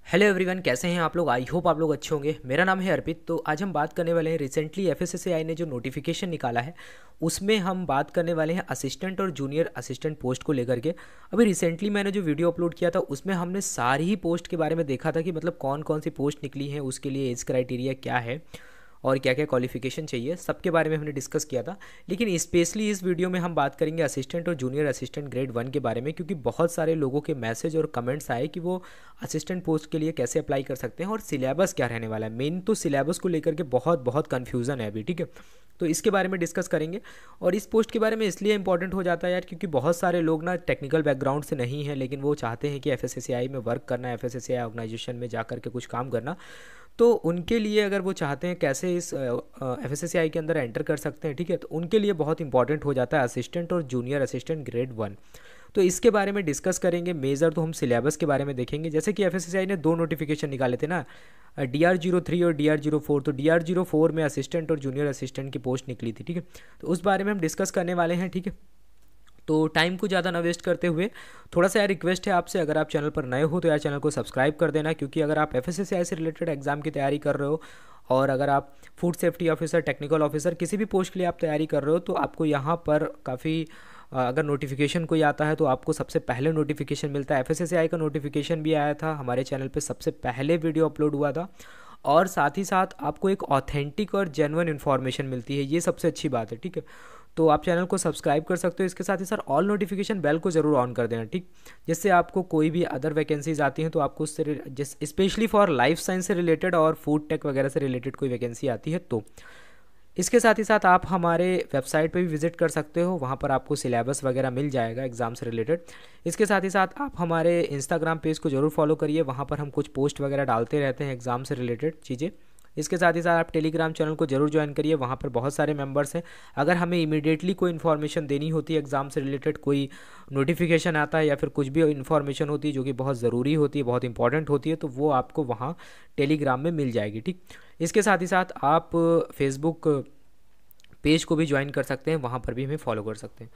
Hello everyone, कैसे हैं आप लोग। आई होप आप लोग अच्छे होंगे। मेरा नाम है अर्पित। तो आज हम बात करने वाले हैं रिसेंटली एफएसएसएआई ने जो नोटिफिकेशन निकाला है उसमें हम बात करने वाले हैं असिस्टेंट और जूनियर असिस्टेंट पोस्ट को लेकर के। अभी रिसेंटली मैंने जो वीडियो अपलोड किया था उसमें हमने सारी ही पोस्ट के बारे में देखा था कि मतलब कौन कौन सी पोस्ट निकली हैं, उसके लिए एज क्राइटेरिया क्या है और क्या क्या क्वालिफिकेशन चाहिए, सबके बारे में हमने डिस्कस किया था। लेकिन स्पेशली इस वीडियो में हम बात करेंगे असिस्टेंट और जूनियर असिस्टेंट ग्रेड 1 के बारे में, क्योंकि बहुत सारे लोगों के मैसेज और कमेंट्स आए कि वो असिस्टेंट पोस्ट के लिए कैसे अप्लाई कर सकते हैं और सिलेबस क्या रहने वाला है। मेन तो सिलेबस को लेकर के बहुत बहुत कन्फ्यूज़न है अभी, ठीक है। तो इसके बारे में डिस्कस करेंगे। और इस पोस्ट के बारे में इसलिए इंपॉर्टेंट हो जाता है यार, क्योंकि बहुत सारे लोग ना टेक्निकल बैकग्राउंड से नहीं है, लेकिन वो चाहते हैं कि एफएसएसएआई में वर्क करना, एफएसएसएआई ऑर्गेनाइजेशन में जा करके कुछ काम करना। तो उनके लिए अगर वो चाहते हैं कैसे इस एफएसएसएआई के अंदर एंटर कर सकते हैं, ठीक है, तो उनके लिए बहुत इंपॉर्टेंट हो जाता है असिस्टेंट और जूनियर असिस्टेंट ग्रेड 1। तो इसके बारे में डिस्कस करेंगे। मेजर तो हम सिलेबस के बारे में देखेंगे। जैसे कि एफएसएसएआई ने दो नोटिफिकेशन निकाले थे ना, DR03 और DR04। तो DR04 में असिस्टेंट और जूनियर असिस्टेंट की पोस्ट निकली थी, ठीक है। तो उस बारे में हम डिस्कस करने वाले हैं, ठीक है। तो टाइम को ज़्यादा ना वेस्ट करते हुए थोड़ा सा यार रिक्वेस्ट है आपसे, अगर आप चैनल पर नए हो तो यार चैनल को सब्सक्राइब कर देना, क्योंकि अगर आप एफएसएसएआई से रिलेटेड एग्जाम की तैयारी कर रहे हो और अगर आप food safety officer, technical officer, किसी भी पोस्ट के लिए आप तैयारी कर रहे हो तो आपको यहाँ पर काफ़ी अगर नोटिफिकेशन कोई आता है तो आपको सबसे पहले नोटिफिकेशन मिलता है। एफएसएसएआई का नोटिफिकेशन भी आया था, हमारे चैनल पे सबसे पहले वीडियो अपलोड हुआ था। और साथ ही साथ आपको एक ऑथेंटिक और जेन्युइन इन्फॉर्मेशन मिलती है, ये सबसे अच्छी बात है, ठीक है। तो आप चैनल को सब्सक्राइब कर सकते हो। इसके साथ ही सर ऑल नोटिफिकेशन बेल को ज़रूर ऑन कर देना, ठीक, जिससे आपको कोई भी अदर वैकेंसीज आती हैं तो आपको उससे जिस स्पेशली फॉर लाइफ साइंस से रिलेटेड और फूड टेक वगैरह से रिलेटेड कोई वैकेंसी आती है तो। इसके साथ ही साथ आप हमारे वेबसाइट पे भी विजिट कर सकते हो, वहाँ पर आपको सिलेबस वगैरह मिल जाएगा एग्ज़ाम से रिलेटेड। इसके साथ ही साथ आप हमारे इंस्टाग्राम पेज को ज़रूर फॉलो करिए, वहाँ पर हम कुछ पोस्ट वगैरह डालते रहते हैं एग्ज़ाम से रिलेटेड चीज़ें। इसके साथ ही साथ आप टेलीग्राम चैनल को जरूर ज्वाइन करिए, वहाँ पर बहुत सारे मेंबर्स हैं। अगर हमें इमीडिएटली कोई इन्फॉर्मेशन देनी होती है एग्ज़ाम से रिलेटेड, कोई नोटिफिकेशन आता है या फिर कुछ भी इन्फॉर्मेशन होती है जो कि बहुत ज़रूरी होती है, बहुत इंपॉर्टेंट होती है, तो वो आपको वहाँ टेलीग्राम में मिल जाएगी, ठीक। इसके साथ ही साथ आप फेसबुक पेज को भी ज्वाइन कर सकते हैं, वहाँ पर भी हमें फॉलो कर सकते हैं।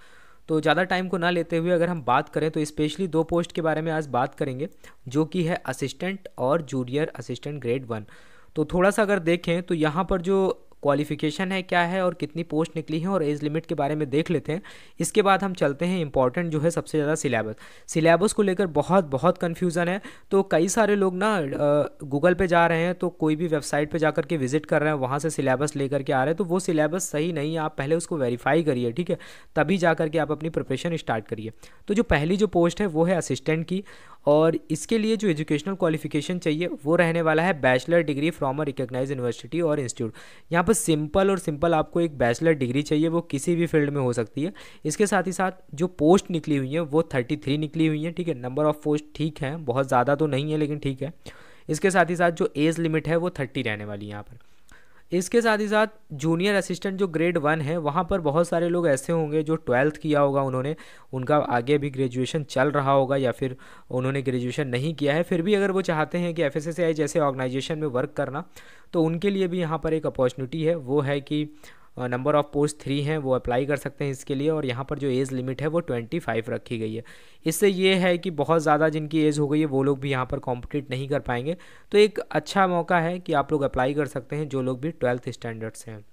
तो ज़्यादा टाइम को ना लेते हुए अगर हम बात करें तो स्पेशली दो पोस्ट के बारे में आज बात करेंगे, जो कि है असिस्टेंट और जूनियर असिस्टेंट ग्रेड 1। तो थोड़ा सा अगर देखें तो यहाँ पर जो क्वालिफिकेशन है क्या है और कितनी पोस्ट निकली है और एज लिमिट के बारे में देख लेते हैं। इसके बाद हम चलते हैं इंपॉर्टेंट जो है सबसे ज़्यादा सिलेबस को लेकर बहुत बहुत कन्फ्यूज़न है। तो कई सारे लोग ना गूगल पे जा रहे हैं, तो कोई भी वेबसाइट पे जाकर के विजिट कर रहे हैं, वहाँ से सिलेबस लेकर के आ रहे हैं, तो वो सिलेबस सही नहीं है। आप पहले उसको वेरीफाई करिए, ठीक है, तभी जा करके आप अपनी प्रिपरेशन स्टार्ट करिए। तो जो पहली जो पोस्ट है वो है असिस्टेंट की, और इसके लिए जो एजुकेशनल क्वालिफिकेशन चाहिए वो रहने वाला है bachelor degree from a recognised university और इंस्टीट्यूट। यहाँ पर सिंपल और सिंपल आपको एक बैचलर डिग्री चाहिए, वो किसी भी फील्ड में हो सकती है। इसके साथ ही साथ जो पोस्ट निकली हुई है वो 33 निकली हुई है, ठीक है। नंबर ऑफ पोस्ट ठीक है, बहुत ज़्यादा तो नहीं है लेकिन ठीक है। इसके साथ ही साथ जो एज लिमिट है वो 30 रहने वाली है यहाँ पर। इसके साथ ही साथ जूनियर असिस्टेंट जो ग्रेड 1 है, वहाँ पर बहुत सारे लोग ऐसे होंगे जो 12th किया होगा उन्होंने, उनका आगे भी ग्रेजुएशन चल रहा होगा या फिर उन्होंने ग्रेजुएशन नहीं किया है, फिर भी अगर वो चाहते हैं कि एफएसएसएआई जैसे ऑर्गेनाइजेशन में वर्क करना, तो उनके लिए भी यहाँ पर एक अपॉर्चुनिटी है। वो है कि नंबर ऑफ़ पोस्ट 3 हैं, वो अप्लाई कर सकते हैं इसके लिए। और यहाँ पर जो एज लिमिट है वो 25 रखी गई है। इससे ये है कि बहुत ज़्यादा जिनकी एज हो गई है वो लोग भी यहाँ पर कॉम्पिटिट नहीं कर पाएंगे। तो एक अच्छा मौका है कि आप लोग अप्लाई कर सकते हैं जो लोग भी 12th स्टैंडर्ड से हैं।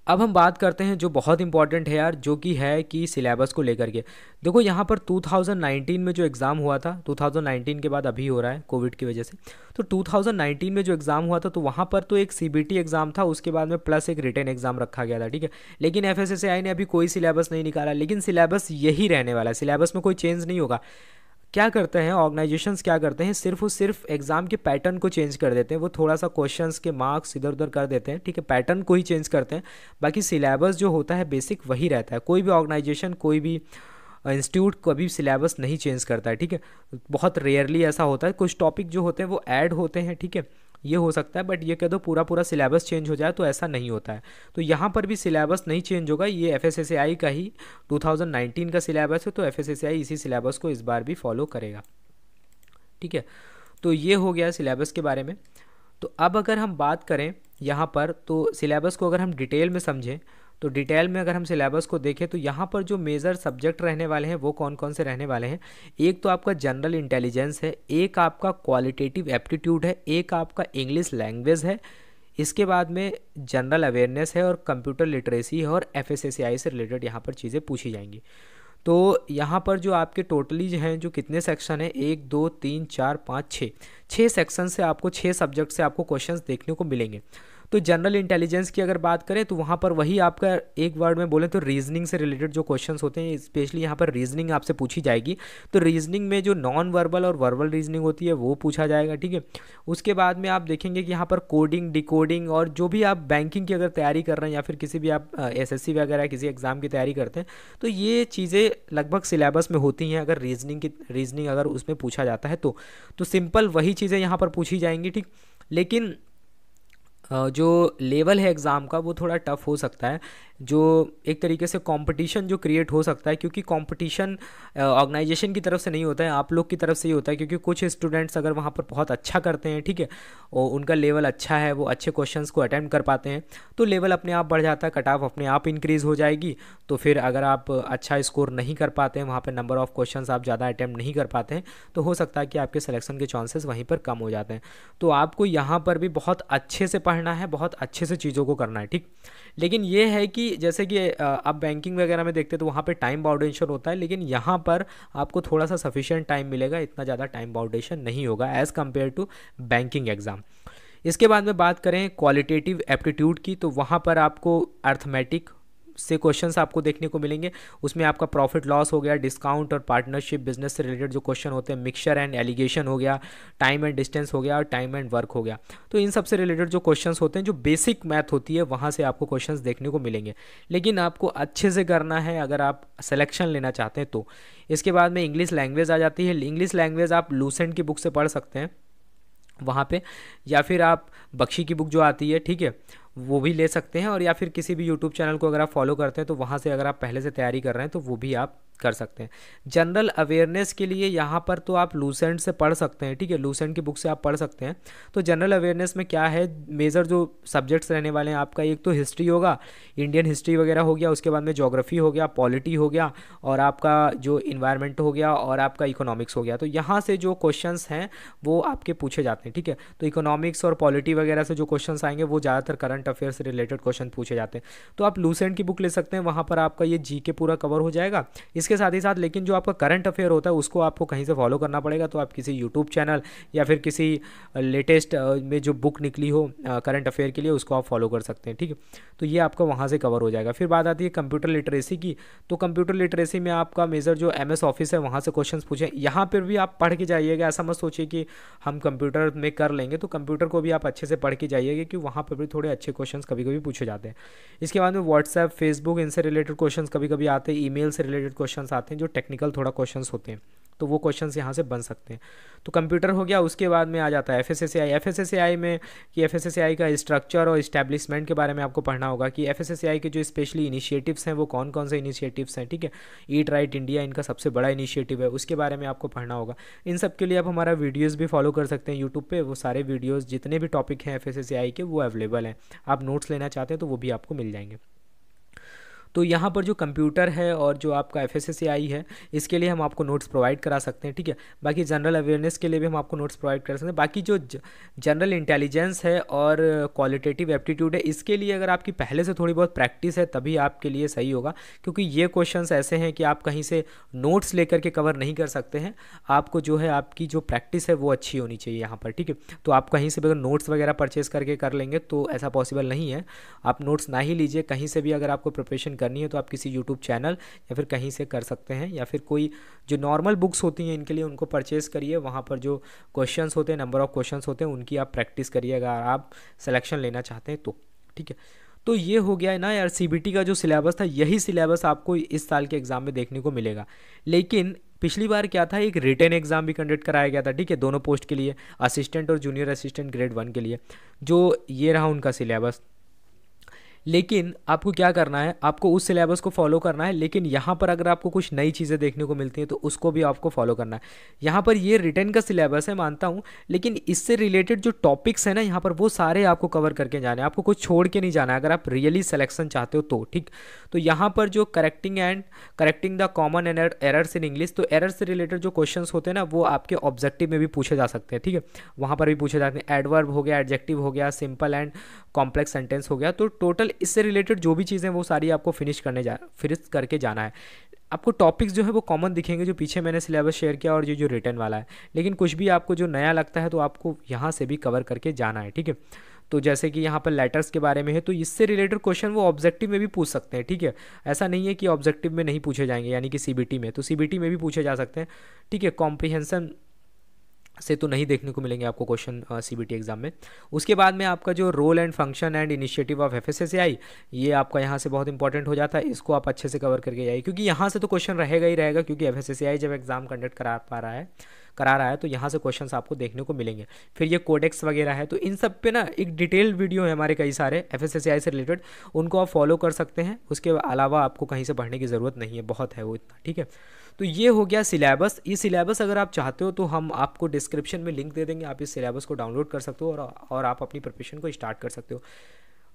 अब हम बात करते हैं जो बहुत इंपॉर्टेंट है यार, जो कि है कि सिलेबस को लेकर के। देखो यहाँ पर 2019 में जो एग्ज़ाम हुआ था, 2019 के बाद अभी हो रहा है कोविड की वजह से, तो 2019 में जो एग्ज़ाम हुआ था तो वहाँ पर तो एक सीबीटी एग्ज़ाम था, उसके बाद में प्लस एक रिटन एग्ज़ाम रखा गया था, ठीक है। लेकिन एफएसएसएआई ने अभी कोई सिलेबस नहीं निकाला, लेकिन सिलेबस यही रहने वाला है, सिलेबस में कोई चेंज नहीं होगा। क्या करते हैं ऑर्गेनाइजेशंस, क्या करते हैं, सिर्फ और सिर्फ एग्ज़ाम के पैटर्न को चेंज कर देते हैं, वो थोड़ा सा क्वेश्चंस के मार्क्स इधर उधर कर देते हैं, ठीक है, पैटर्न को ही चेंज करते हैं। बाकी सिलेबस जो होता है बेसिक वही रहता है। कोई भी ऑर्गेनाइजेशन, कोई भी इंस्टीट्यूट कभी सिलेबस नहीं चेंज करता है, ठीक है। बहुत रेयरली ऐसा होता है, कुछ टॉपिक जो होते हैं वो ऐड होते हैं, ठीक है, ये हो सकता है, बट ये कह दो पूरा पूरा सिलेबस चेंज हो जाए तो ऐसा नहीं होता है। तो यहाँ पर भी सिलेबस नहीं चेंज होगा, ये एफएसएसएआई का ही 2019 का सिलेबस है, तो एफएसएसएआई इसी सिलेबस को इस बार भी फॉलो करेगा, ठीक है। तो ये हो गया सिलेबस के बारे में। तो अब अगर हम बात करें यहाँ पर, तो सिलेबस को अगर हम डिटेल में समझें तो डिटेल में अगर हम सिलेबस को देखें तो यहाँ पर जो मेजर सब्जेक्ट रहने वाले हैं वो कौन कौन से रहने वाले हैं। एक तो आपका जनरल इंटेलिजेंस है, एक आपका क्वालिटेटिव एप्टीट्यूड है, एक आपका इंग्लिश लैंग्वेज है, इसके बाद में जनरल अवेयरनेस है और कंप्यूटर लिटरेसी है और एफएसएसएआई से रिलेटेड यहाँ पर चीज़ें पूछी जाएंगी। तो यहाँ पर जो आपके टोटली जो हैं, जो कितने सेक्शन हैं, 1 2 3 4 5 6 सेक्शन से आपको 6 सब्जेक्ट से आपको क्वेश्चंस देखने को मिलेंगे। तो जनरल इंटेलिजेंस की अगर बात करें तो वहाँ पर वही आपका एक वर्ड में बोले तो रीजनिंग से रिलेटेड जो क्वेश्चंस होते हैं, स्पेशली यहाँ पर रीजनिंग आपसे पूछी जाएगी। तो रीजनिंग में जो नॉन वर्बल और वर्बल रीजनिंग होती है वो पूछा जाएगा, ठीक है। उसके बाद में आप देखेंगे कि यहाँ पर कोडिंग, डिकोडिंग और जो भी आप बैंकिंग की अगर तैयारी कर रहे हैं या फिर किसी भी आप एसएससी वगैरह किसी एग्ज़ाम की तैयारी करते हैं तो ये चीज़ें लगभग सिलेबस में होती हैं। अगर रीजनिंग अगर उसमें पूछा जाता है तो सिंपल वही चीज़ें यहाँ पर पूछी जाएंगी, ठीक। लेकिन जो लेवल है एग्ज़ाम का वो थोड़ा टफ हो सकता है, जो एक तरीके से कंपटीशन जो क्रिएट हो सकता है, क्योंकि कंपटीशन ऑर्गेनाइजेशन की तरफ से नहीं होता है, आप लोग की तरफ से ही होता है। क्योंकि कुछ स्टूडेंट्स अगर वहाँ पर बहुत अच्छा करते हैं, ठीक है, और उनका लेवल अच्छा है, वो अच्छे क्वेश्चंस को अटेम्प्ट कर पाते हैं तो लेवल अपने आप बढ़ जाता है, कट ऑफ अपने आप इंक्रीज़ हो जाएगी। तो फिर अगर आप अच्छा स्कोर नहीं कर पाते हैं, वहाँ पर नंबर ऑफ़ क्वेश्चन आप ज़्यादा अटैम्प्ट नहीं कर पाते हैं, तो हो सकता है कि आपके सिलेक्शन के चांसेस वहीं पर कम हो जाते हैं। तो आपको यहाँ पर भी बहुत अच्छे से पढ़ना है, बहुत अच्छे से चीज़ों को करना है, ठीक। लेकिन ये है कि जैसे कि आप बैंकिंग वगैरह में देखते हैं तो वहाँ पे टाइम बाउंडेशन होता है, लेकिन यहाँ पर आपको थोड़ा सा सफिशिएंट टाइम मिलेगा, इतना ज़्यादा टाइम बाउंडेशन नहीं होगा as compare to banking exam. इसके बाद में बात करें क्वालिटेटिव एप्टीट्यूड की, तो वहाँ पर आपको अर्थमेटिक से क्वेश्चंस आपको देखने को मिलेंगे। उसमें आपका प्रॉफिट लॉस हो गया, डिस्काउंट और पार्टनरशिप बिजनेस से रिलेटेड जो क्वेश्चन होते हैं, मिक्सचर एंड एलिगेशन हो गया, टाइम एंड डिस्टेंस हो गया और टाइम एंड वर्क हो गया। तो इन सब से रिलेटेड जो क्वेश्चंस होते हैं, जो बेसिक मैथ होती है, वहाँ से आपको क्वेश्चंस देखने को मिलेंगे। लेकिन आपको अच्छे से करना है अगर आप सिलेक्शन लेना चाहते हैं तो। इसके बाद में इंग्लिश लैंग्वेज आ जाती है। इंग्लिश लैंग्वेज आप लूसेंट की बुक से पढ़ सकते हैं वहाँ पे, या फिर आप बख्शी की बुक जो आती है, ठीक है, वो भी ले सकते हैं। और या फिर किसी भी यूट्यूब चैनल को अगर आप फॉलो करते हैं तो वहाँ से अगर आप पहले से तैयारी कर रहे हैं तो वो भी आप कर सकते हैं। जनरल अवेयरनेस के लिए यहाँ पर तो आप लूसेंट से पढ़ सकते हैं, ठीक है, लूसेंट की बुक से आप पढ़ सकते हैं। तो जनरल अवेयरनेस में क्या है, मेजर जो सब्जेक्ट्स रहने वाले हैं आपका, एक तो हिस्ट्री होगा, इंडियन हिस्ट्री वगैरह हो गया, उसके बाद में ज्योग्राफी हो गया, पॉलिटी हो गया, और आपका जो इन्वायरमेंट हो गया, और आपका इकोनॉमिक्स हो गया। तो यहाँ से जो क्वेश्चंस हैं वो आपके पूछे जाते हैं, ठीक है। तो इकोनॉमिक्स और पॉलिटी वगैरह से जो क्वेश्चंस आएंगे वो ज़्यादातर करंट अफेयर से रिलेटेड क्वेश्चन पूछे जाते हैं। तो आप लूसेंट की बुक ले सकते हैं, वहाँ पर आपका ये जीके पूरा कवर हो जाएगा। इसके साथ ही साथ लेकिन जो आपका करंट अफेयर होता है उसको आपको कहीं से फॉलो करना पड़ेगा। तो आप किसी यूट्यूब चैनल या फिर किसी लेटेस्ट में जो बुक निकली हो करंट अफेयर के लिए, उसको आप फॉलो कर सकते हैं, ठीक है। तो ये आपका वहाँ से कवर हो जाएगा। फिर बात आती है कंप्यूटर लिटरेसी की। तो कंप्यूटर लिटरेसी में आपका मेजर जो MS ऑफिस है वहाँ से क्वेश्चंस पूछे, यहाँ पर भी आप पढ़ के जाइएगा। ऐसा मत सोचिए कि हम कंप्यूटर में कर लेंगे, तो कंप्यूटर को भी आप अच्छे से पढ़ के जाइएगा कि वहाँ पर भी थोड़े अच्छे क्वेश्चंस कभी कभी पूछे जाते हैं। इसके बाद में व्हाट्सएप, फेसबुक, इनसे रिलेटेड क्वेश्चंस कभी कभी आते हैं, ईमेल से रिलेटेड क्वेश्चंस आते हैं, जो टेक्निकल थोड़ा क्वेश्चंस होते हैं, तो वो क्वेश्चंस यहाँ से बन सकते हैं। तो कंप्यूटर हो गया। उसके बाद में आ जाता है FSSAI। FSSAI में कि FSSAI का स्ट्रक्चर और इस्टेब्लिशमेंट के बारे में आपको पढ़ना होगा कि FSSAI के जो स्पेशली इनिशिएटिव्स हैं वो कौन कौन से इनिशिएटिव्स हैं, ठीक है। ईट राइट इंडिया इनका सबसे बड़ा इनिशिएटिव है, उसके बारे में आपको पढ़ना होगा। इन सब के लिए आप हमारा वीडियोज़ भी फॉलो कर सकते हैं यूट्यूब पर। वो सारे वीडियोज़ जितने भी टॉपिक हैं FSSAI के वो अवेलेबल हैं। आप नोट्स लेना चाहते हैं तो वो भी आपको मिल जाएंगे। तो यहाँ पर जो कंप्यूटर है और जो आपका FSSAI है, इसके लिए हम आपको नोट्स प्रोवाइड करा सकते हैं, ठीक है। बाकी जनरल अवेयरनेस के लिए भी हम आपको नोट्स प्रोवाइड कर सकते हैं। बाकी जो जनरल इंटेलिजेंस है और क्वालिटेटिव एप्टीट्यूड है, इसके लिए अगर आपकी पहले से थोड़ी बहुत प्रैक्टिस है तभी आपके लिए सही होगा, क्योंकि ये क्वेश्चंस ऐसे हैं कि आप कहीं से नोट्स लेकर के कवर नहीं कर सकते हैं। आपको जो है आपकी जो प्रैक्टिस है वो अच्छी होनी चाहिए यहाँ पर, ठीक है। तो आप कहीं से भी अगर नोट्स वगैरह परचेस करके कर लेंगे तो ऐसा पॉसिबल नहीं है। आप नोट्स ना ही लीजिए, कहीं से भी अगर आपको प्रिपरेशन करनी है तो आप किसी यूट्यूब चैनल या फिर कहीं से कर सकते हैं, या फिर कोई जो नॉर्मल बुक्स होती हैं इनके लिए उनको परचेस करिए। वहाँ पर जो क्वेश्चंस होते हैं, नंबर ऑफ क्वेश्चंस होते हैं, उनकी आप प्रैक्टिस करिए अगर आप सिलेक्शन लेना चाहते हैं तो, ठीक है। तो ये हो गया है ना यार, CBT का जो सिलेबस था यही सिलेबस आपको इस साल के एग्ज़ाम में देखने को मिलेगा। लेकिन पिछली बार क्या था, एक रिटन एग्ज़ाम भी कंडक्ट कराया गया था, ठीक है, दोनों पोस्ट के लिए, असिस्टेंट और जूनियर असिस्टेंट ग्रेड 1 के लिए। जो ये रहा उनका सिलेबस। लेकिन आपको क्या करना है, आपको उस सिलेबस को फॉलो करना है, लेकिन यहाँ पर अगर आपको कुछ नई चीज़ें देखने को मिलती हैं तो उसको भी आपको फॉलो करना है। यहाँ पर ये रिटर्न का सिलेबस है मानता हूँ, लेकिन इससे रिलेटेड जो टॉपिक्स हैं ना यहाँ पर, वो सारे आपको कवर करके जाने हैं, आपको कुछ छोड़ के नहीं जाना है अगर आप रियली सिलेक्शन चाहते हो तो। ठीक, तो यहाँ पर जो correcting the common errors in English, तो एरर से रिलेटेड जो क्वेश्चंस होते हैं ना वो आपके ऑब्जेक्टिव में भी पूछे जा सकते हैं। ठीक है, वहाँ पर भी पूछे जाते हैं। एडवर्ब हो गया, एडजेक्टिव हो गया, सिंपल एंड कॉम्प्लेक्स सेंटेंस हो गया। तो टोटल इससे रिलेटेड जो भी चीज़ें वो सारी आपको फिनिश करके जाना है। आपको टॉपिक्स जो है वो कॉमन दिखेंगे जो पीछे मैंने सिलेबस शेयर किया और जो रिटर्न वाला है, लेकिन कुछ भी आपको जो नया लगता है तो आपको यहाँ से भी कवर करके जाना है। ठीक है, तो जैसे कि यहाँ पर लेटर्स के बारे में है, तो इससे रिलेटेड क्वेश्चन वो ऑब्जेक्टिव में भी पूछ सकते हैं। ठीक है, ऐसा नहीं है कि ऑब्जेक्टिव में नहीं पूछे जाएंगे, यानी कि सीबीटी में, तो सीबीटी में भी पूछे जा सकते हैं। ठीक है, कॉम्प्रिहेंशन से तो नहीं देखने को मिलेंगे आपको क्वेश्चन सीबीटी एग्जाम में। उसके बाद में आपका जो role and function and initiative of FSSAI, ये आपका यहाँ से बहुत इंपॉर्टेंट हो जाता है, इसको आप अच्छे से कवर करके जाइए, क्योंकि यहाँ से तो क्वेश्चन रहेगा ही रहेगा, क्योंकि एफएसएसएआई जब एग्जाम कंडक्ट करा रहा है तो यहाँ से क्वेश्चंस आपको देखने को मिलेंगे। फिर ये कोडेक्स वगैरह है, तो इन सब पे ना एक डिटेल्ड वीडियो है हमारे कई सारे एफएसएसएआई से रिलेटेड, उनको आप फॉलो कर सकते हैं। उसके अलावा आपको कहीं से पढ़ने की ज़रूरत नहीं है, बहुत है वो इतना। ठीक है, तो ये हो गया सिलेबस। ये सिलेबस अगर आप चाहते हो तो हम आपको डिस्क्रिप्शन में लिंक दे देंगे, आप इस सिलेबस को डाउनलोड कर सकते हो और आप अपनी प्रिपरेशन को स्टार्ट कर सकते हो।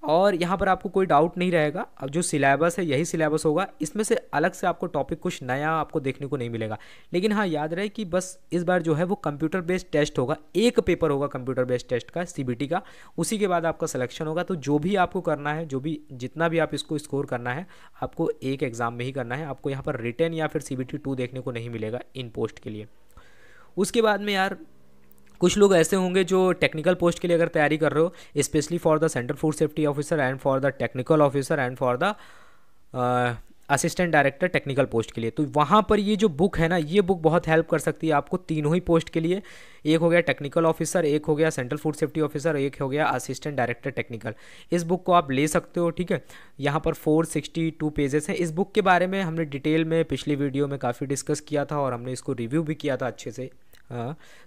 और यहाँ पर आपको कोई डाउट नहीं रहेगा, अब जो सिलेबस है यही सिलेबस होगा, इसमें से अलग से आपको टॉपिक कुछ नया आपको देखने को नहीं मिलेगा। लेकिन हाँ, याद रहे कि बस इस बार जो है वो कंप्यूटर बेस्ड टेस्ट होगा, एक पेपर होगा कंप्यूटर बेस्ड टेस्ट का, सीबीटी का, उसी के बाद आपका सिलेक्शन होगा। तो जो भी आपको करना है, जितना भी आप इसको स्कोर करना है, आपको एक एग्जाम में ही करना है। आपको यहाँ पर रिटन या फिर सीबीटी 2 देखने को नहीं मिलेगा इन पोस्ट के लिए। उसके बाद में यार कुछ लोग ऐसे होंगे जो टेक्निकल पोस्ट के लिए अगर तैयारी कर रहे हो, specially for the central food safety officer and for the technical officer and for the assistant director technical post के लिए, तो वहाँ पर ये जो बुक है ना, ये बुक बहुत हेल्प कर सकती है आपको तीनों ही पोस्ट के लिए। एक हो गया टेक्निकल ऑफिसर, एक हो गया सेंट्रल फूड सेफ्टी ऑफिसर, एक हो गया असिस्टेंट डायरेक्टर टेक्निकल। इस बुक को आप ले सकते हो। ठीक है, यहाँ पर 462 पेजेस हैं। इस बुक के बारे में हमने डिटेल में पिछली वीडियो में काफ़ी डिस्कस किया था और हमने इसको रिव्यू भी किया था अच्छे से,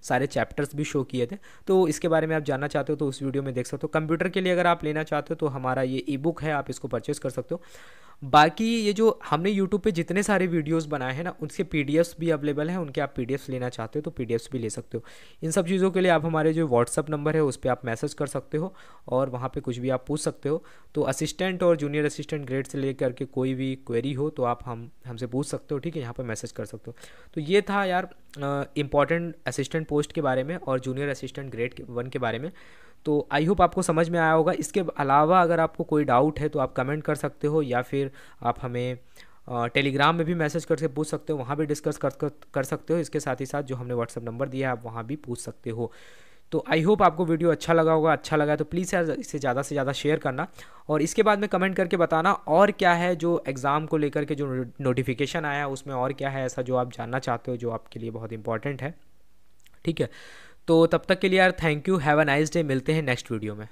सारे चैप्टर्स भी शो किए थे। तो इसके बारे में आप जानना चाहते हो तो उस वीडियो में देख सकते हो। कंप्यूटर के लिए अगर आप लेना चाहते हो तो हमारा ये ई बुक है, आप इसको परचेस कर सकते हो। बाकी ये जो हमने यूट्यूब पे जितने सारे वीडियोस बनाए हैं ना, उनके पीडीएफ्स भी अवेलेबल हैं, उनके आप पीडीएफ्स लेना चाहते हो तो पीडीएफ्स भी ले सकते हो। इन सब चीज़ों के लिए आप हमारे जो व्हाट्सअप नंबर है उस पर आप मैसेज कर सकते हो और वहाँ पे कुछ भी आप पूछ सकते हो। तो असिस्टेंट और जूनियर असिस्टेंट ग्रेड से लेकर के कोई भी क्वेरी हो तो आप हमसे पूछ सकते हो। ठीक है, यहाँ पर मैसेज कर सकते हो। तो ये था यार इंपॉर्टेंट असिस्टेंट पोस्ट के बारे में और जूनियर असिस्टेंट ग्रेड 1 के बारे में। तो आई होप आपको समझ में आया होगा। इसके अलावा अगर आपको कोई डाउट है तो आप कमेंट कर सकते हो या फिर आप हमें टेलीग्राम में भी मैसेज करके पूछ सकते हो, वहाँ भी डिस्कस कर सकते हो। इसके साथ ही साथ जो हमने व्हाट्सअप नंबर दिया है आप वहाँ भी पूछ सकते हो। तो आई होप आपको वीडियो अच्छा लगा होगा। अच्छा लगा तो प्लीज़ यार इसे ज़्यादा से ज़्यादा शेयर करना और इसके बाद में कमेंट करके बताना और क्या है जो एग्ज़ाम को लेकर के जो नोटिफिकेशन आया है उसमें और क्या है ऐसा जो आप जानना चाहते हो, जो आपके लिए बहुत इंपॉर्टेंट है। ठीक है, तो तब तक के लिए यार thank you, have a nice day. मिलते हैं नेक्स्ट वीडियो में।